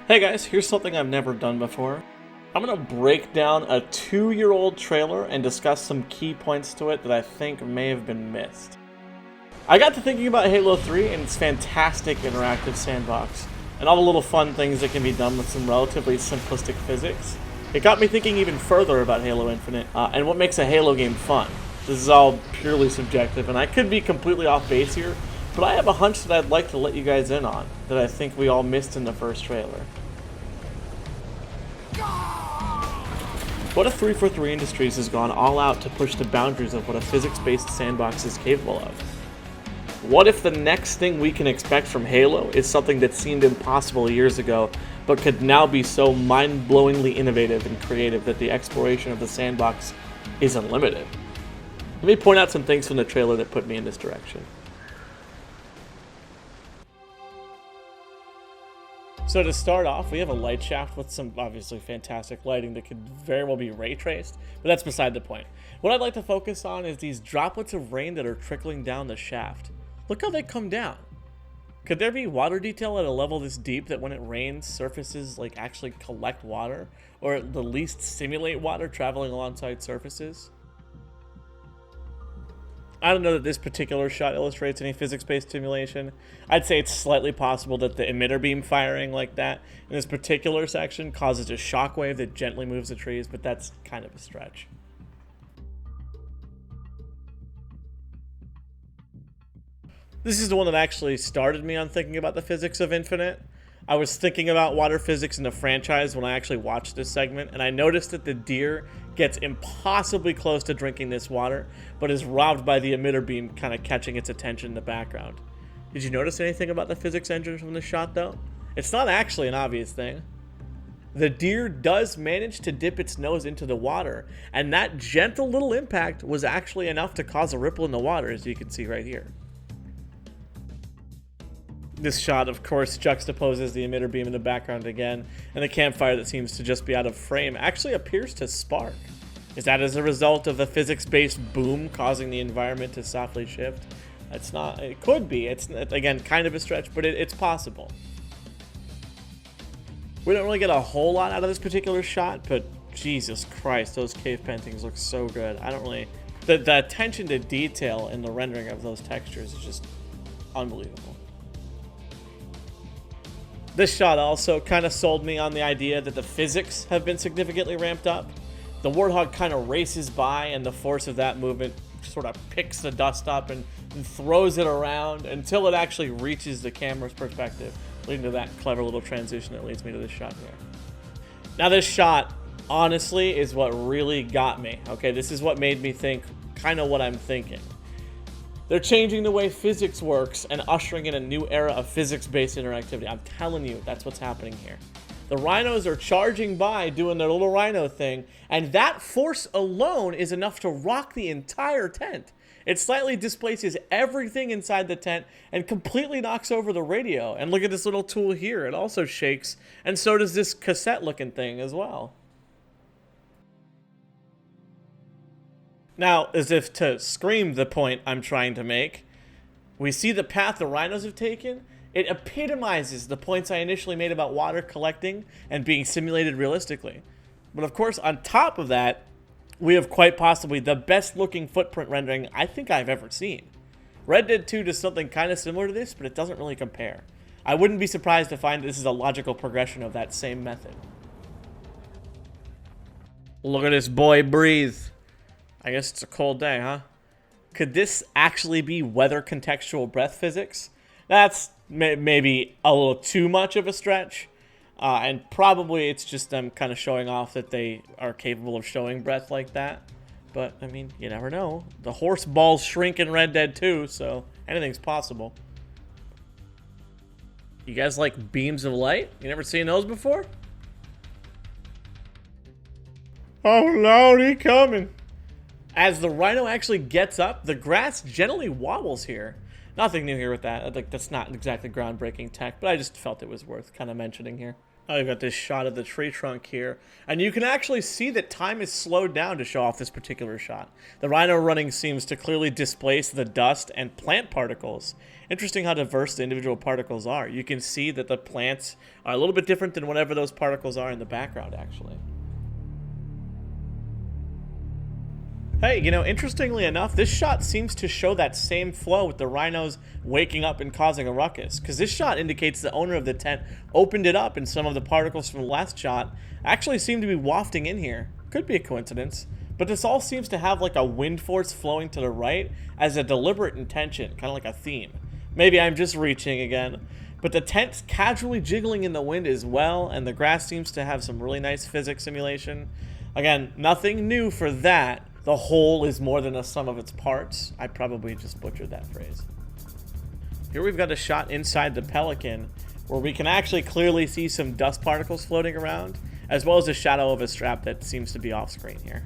Hey guys, here's something I've never done before. I'm going to break down a 2-year-old trailer and discuss some key points to it that I think may have been missed. I got to thinking about Halo 3 and its fantastic interactive sandbox, and all the little fun things that can be done with some relatively simplistic physics. It got me thinking even further about Halo Infinite, and what makes a Halo game fun. This is all purely subjective, and I could be completely off base here, but I have a hunch that I'd like to let you guys in on, that I think we all missed in the first trailer. What if 343 Industries has gone all out to push the boundaries of what a physics-based sandbox is capable of? What if the next thing we can expect from Halo is something that seemed impossible years ago, but could now be so mind-blowingly innovative and creative that the exploration of the sandbox is unlimited? Let me point out some things from the trailer that put me in this direction. So to start off, we have a light shaft with some obviously fantastic lighting that could very well be ray traced, but that's beside the point. What I'd like to focus on is these droplets of rain that are trickling down the shaft. Look how they come down. Could there be water detail at a level this deep that when it rains, surfaces like actually collect water, or at the least simulate water traveling alongside surfaces? I don't know that this particular shot illustrates any physics-based simulation. I'd say it's slightly possible that the emitter beam firing like that in this particular section causes a shockwave that gently moves the trees, but that's kind of a stretch. This is the one that actually started me on thinking about the physics of Infinite. I was thinking about water physics in the franchise when I actually watched this segment, and I noticed that the deer gets impossibly close to drinking this water, but is robbed by the emitter beam kind of catching its attention in the background. Did you notice anything about the physics engine from this shot, though? It's not actually an obvious thing. The deer does manage to dip its nose into the water, and that gentle little impact was actually enough to cause a ripple in the water, as you can see right here. This shot, of course, juxtaposes the emitter beam in the background again, and the campfire that seems to just be out of frame actually appears to spark. Is that as a result of the physics-based boom causing the environment to softly shift? It's not. It could be. It's, again, kind of a stretch, but it's possible. We don't really get a whole lot out of this particular shot, but Jesus Christ, those cave paintings look so good. I don't really... The attention to detail in the rendering of those textures is just unbelievable. This shot also kind of sold me on the idea that the physics have been significantly ramped up. The Warthog kind of races by, and the force of that movement sort of picks the dust up and throws it around until it actually reaches the camera's perspective, leading to that clever little transition that leads me to this shot here. Now this shot, honestly, is what really got me. Okay, this is what made me think kind of what I'm thinking. They're changing the way physics works and ushering in a new era of physics-based interactivity. I'm telling you, that's what's happening here. The rhinos are charging by, doing their little rhino thing, and that force alone is enough to rock the entire tent. It slightly displaces everything inside the tent and completely knocks over the radio. And look at this little tool here. It also shakes, and so does this cassette-looking thing as well. Now, as if to scream the point I'm trying to make, we see the path the rhinos have taken. It epitomizes the points I initially made about water collecting and being simulated realistically. But of course, on top of that, we have quite possibly the best looking footprint rendering I think I've ever seen. Red Dead 2 does something kind of similar to this, but it doesn't really compare. I wouldn't be surprised to find this is a logical progression of that same method. Look at this boy breathe. I guess it's a cold day, huh? Could this actually be weather contextual breath physics? That's maybe a little too much of a stretch. And probably it's just them kind of showing off that they are capable of showing breath like that. But, I mean, you never know. The horse balls shrink in Red Dead 2, so anything's possible. You guys like beams of light? You never seen those before? Oh, Lord, he coming. As the rhino actually gets up, the grass generally wobbles here. Nothing new here with that. Like, that's not exactly groundbreaking tech, but I just felt it was worth kind of mentioning here. Oh, you've got this shot of the tree trunk here. And you can actually see that time is slowed down to show off this particular shot. The rhino running seems to clearly displace the dust and plant particles. Interesting how diverse the individual particles are. You can see that the plants are a little bit different than whatever those particles are in the background, actually. Hey, you know, interestingly enough, this shot seems to show that same flow with the rhinos waking up and causing a ruckus. Because this shot indicates the owner of the tent opened it up and some of the particles from the last shot actually seem to be wafting in here. Could be a coincidence. But this all seems to have like a wind force flowing to the right as a deliberate intention, kind of like a theme. Maybe I'm just reaching again. But the tent's casually jiggling in the wind as well, and the grass seems to have some really nice physics simulation. Again, nothing new for that. The whole is more than a sum of its parts. I probably just butchered that phrase. Here we've got a shot inside the Pelican where we can actually clearly see some dust particles floating around, as well as a shadow of a strap that seems to be off screen here.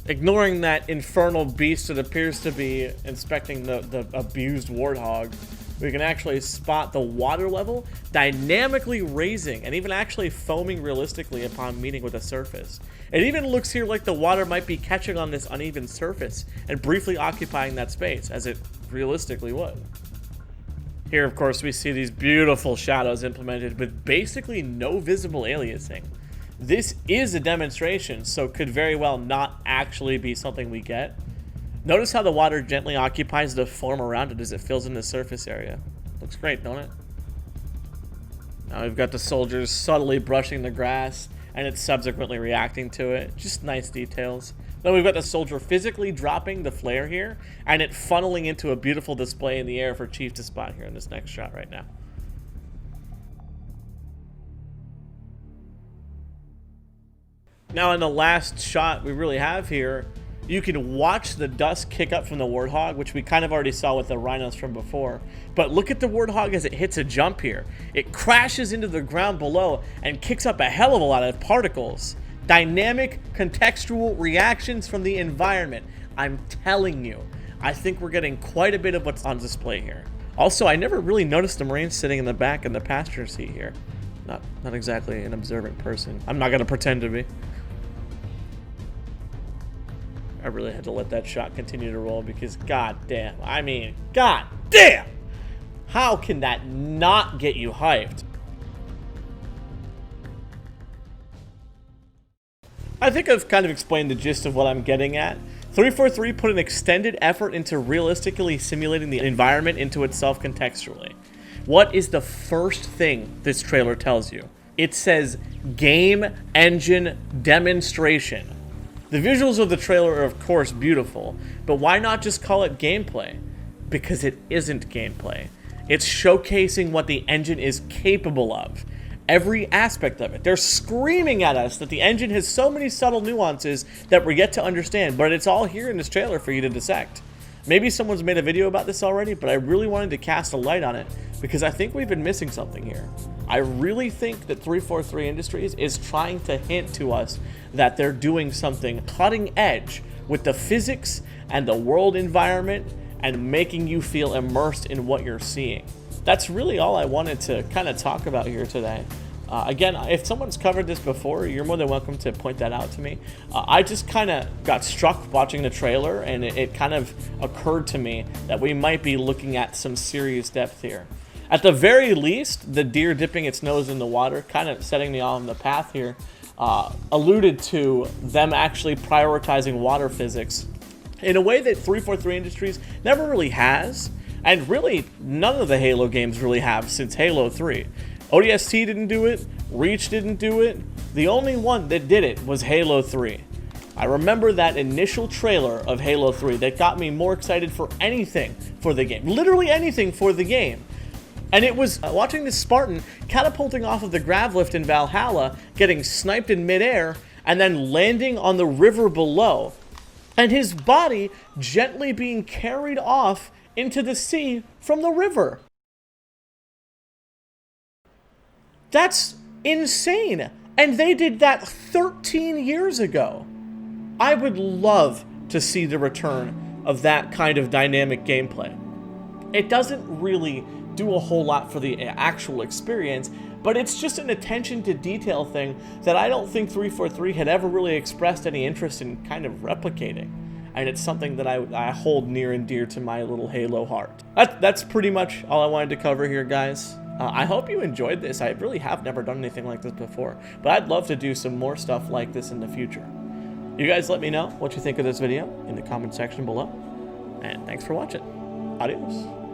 Ignoring that infernal beast that appears to be inspecting the abused warthog, we can actually spot the water level dynamically raising and even actually foaming realistically upon meeting with the surface. It even looks here like the water might be catching on this uneven surface and briefly occupying that space, as it realistically would. Here, of course, we see these beautiful shadows implemented with basically no visible aliasing. This is a demonstration, so could very well not actually be something we get. Notice how the water gently occupies the form around it as it fills in the surface area. Looks great, don't it? Now we've got the soldiers subtly brushing the grass, and it's subsequently reacting to it. Just nice details. Then we've got the soldier physically dropping the flare here, and it funneling into a beautiful display in the air for Chief to spot here in this next shot right now. Now in the last shot we really have here, you can watch the dust kick up from the warthog, which we kind of already saw with the rhinos from before. But look at the warthog as it hits a jump here. It crashes into the ground below and kicks up a hell of a lot of particles. Dynamic, contextual reactions from the environment. I'm telling you, I think we're getting quite a bit of what's on display here. Also, I never really noticed the Marines sitting in the back in the passenger seat here. Not exactly an observant person. I'm not going to pretend to be. I really had to let that shot continue to roll because goddamn, goddamn! How can that not get you hyped? I think I've kind of explained the gist of what I'm getting at. 343 put an extended effort into realistically simulating the environment into itself contextually. What is the first thing this trailer tells you? It says Game Engine Demonstration. The visuals of the trailer are of course beautiful, but why not just call it gameplay? Because it isn't gameplay. It's showcasing what the engine is capable of. Every aspect of it. They're screaming at us that the engine has so many subtle nuances that we're yet to understand, but it's all here in this trailer for you to dissect. Maybe someone's made a video about this already, but I really wanted to cast a light on it because I think we've been missing something here. I really think that 343 Industries is trying to hint to us that they're doing something cutting edge with the physics and the world environment and making you feel immersed in what you're seeing. That's really all I wanted to kind of talk about here today. Again, if someone's covered this before, you're more than welcome to point that out to me. I just kind of got struck watching the trailer, and it kind of occurred to me that we might be looking at some serious depth here. At the very least, the deer dipping its nose in the water, kind of setting me on the path here, alluded to them actually prioritizing water physics in a way that 343 Industries never really has, and really none of the Halo games really have since Halo 3. ODST didn't do it, Reach didn't do it. The only one that did it was Halo 3. I remember that initial trailer of Halo 3 that got me more excited for anything for the game. Literally anything for the game. And it was watching this Spartan catapulting off of the grav lift in Valhalla, getting sniped in midair, and then landing on the river below. And his body gently being carried off into the sea from the river. That's insane. And they did that 13 years ago. I would love to see the return of that kind of dynamic gameplay. It doesn't really do a whole lot for the actual experience, but it's just an attention to detail thing that I don't think 343 had ever really expressed any interest in kind of replicating. And it's something that I hold near and dear to my little Halo heart. That's pretty much all I wanted to cover here, guys. I hope you enjoyed this. I really have never done anything like this before, but I'd love to do some more stuff like this in the future. You guys let me know what you think of this video in the comment section below, and thanks for watching. Adios.